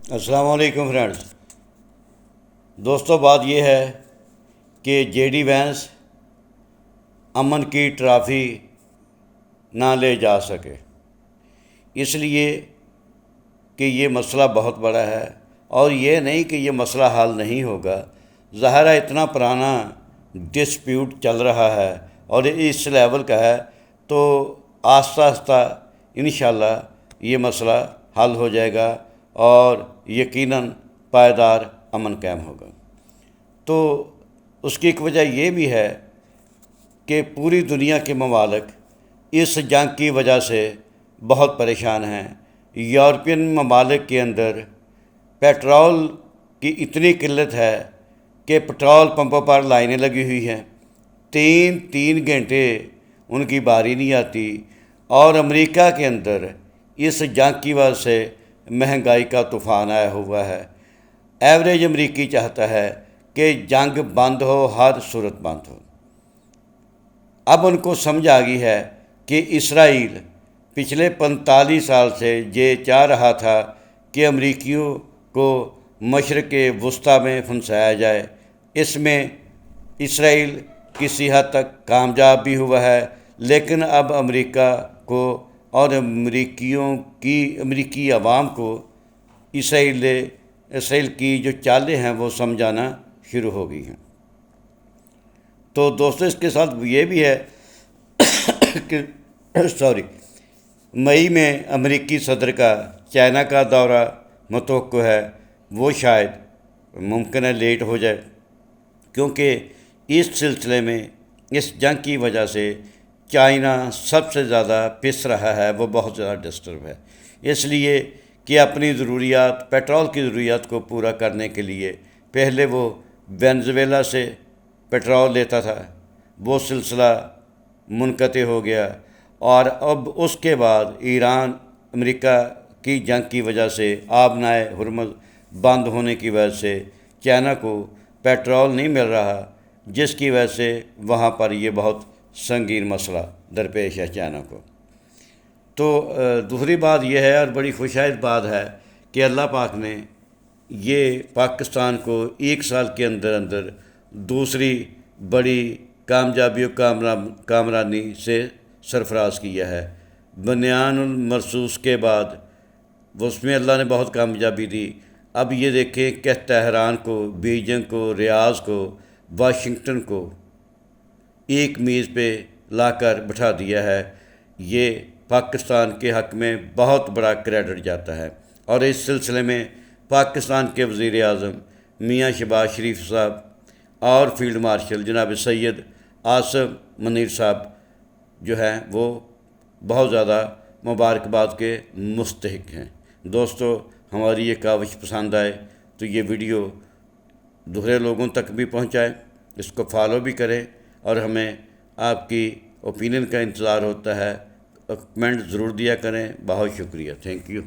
السلام علیکم فرینڈز. دوستو، بات یہ ہے کہ جے ڈی وینس امن کی ٹرافی نہ لے جا سکے، اس لیے کہ یہ مسئلہ بہت بڑا ہے، اور یہ نہیں کہ یہ مسئلہ حل نہیں ہوگا. ظاہر ہے اتنا پرانا ڈسپیوٹ چل رہا ہے اور اس لیول کا ہے، تو آہستہ آہستہ انشاءاللہ یہ مسئلہ حل ہو جائے گا اور یقیناً پائیدار امن قائم ہوگا. تو اس کی ایک وجہ یہ بھی ہے کہ پوری دنیا کے ممالک اس جنگ کی وجہ سے بہت پریشان ہیں. یورپین ممالک کے اندر پیٹرول کی اتنی قلت ہے کہ پٹرول پمپوں پر لائنیں لگی ہوئی ہیں، تین گھنٹے ان کی باری نہیں آتی. اور امریکہ کے اندر اس جنگ کی وجہ سے مہنگائی کا طوفان آیا ہوا ہے. ایوریج امریکی چاہتا ہے کہ جنگ بند ہو، ہر صورت بند ہو. اب ان کو سمجھ آ گئی ہے کہ اسرائیل پچھلے 45 سال سے یہ چاہ رہا تھا کہ امریکیوں کو مشرق وسطیٰ میں پھنسایا جائے. اس میں اسرائیل کسی حد تک کامیاب بھی ہوا ہے، لیکن اب امریکہ کو اور امریکی عوام کو اسرائیل کی جو چالیں ہیں وہ سمجھانا شروع ہو گئی ہیں. تو دوستو، اس کے ساتھ یہ بھی ہے کہ مئی میں امریکی صدر کا چائنا کا دورہ متوقع ہے. وہ شاید ممکن ہے لیٹ ہو جائے، کیونکہ اس سلسلے میں اس جنگ کی وجہ سے چائنا سب سے زیادہ پس رہا ہے، وہ بہت زیادہ ڈسٹرب ہے. اس لیے کہ اپنی ضروریات، پیٹرول کی ضروریات کو پورا کرنے کے لیے پہلے وہ وینزویلا سے پیٹرول لیتا تھا، وہ سلسلہ منقطع ہو گیا. اور اب اس کے بعد ایران امریکہ کی جنگ کی وجہ سے آبنائے ہرمز بند ہونے کی وجہ سے چائنا کو پیٹرول نہیں مل رہا، جس کی وجہ سے وہاں پر یہ بہت سنگین مسئلہ درپیش ہے چائنا کو. تو دوسری بات یہ ہے، اور بڑی خوشائد بات ہے، کہ اللہ پاک نے یہ پاکستان کو 1 سال کے اندر اندر دوسری بڑی کامیابی و کامرانی سے سرفراز کیا ہے. بنیان المرصوص کے بعد اس میں اللہ نے بہت کامیابی دی. اب یہ دیکھیں کہ تہران کو، بیجنگ کو، ریاض کو، واشنگٹن کو ایک میز پہ لا کر بٹھا دیا ہے. یہ پاکستان کے حق میں بہت بڑا کریڈٹ جاتا ہے. اور اس سلسلے میں پاکستان کے وزیر اعظم میاں شہباز شریف صاحب اور فیلڈ مارشل جناب سید آصف منیر صاحب جو ہیں وہ بہت زیادہ مبارکباد کے مستحق ہیں. دوستو، ہماری یہ کاوش پسند آئے تو یہ ویڈیو دوسرے لوگوں تک بھی پہنچائیں، اس کو فالو بھی کریں، اور ہمیں آپ کی اوپینین کا انتظار ہوتا ہے. کمنٹ ضرور دیا کریں. بہت شکریہ. Thank you.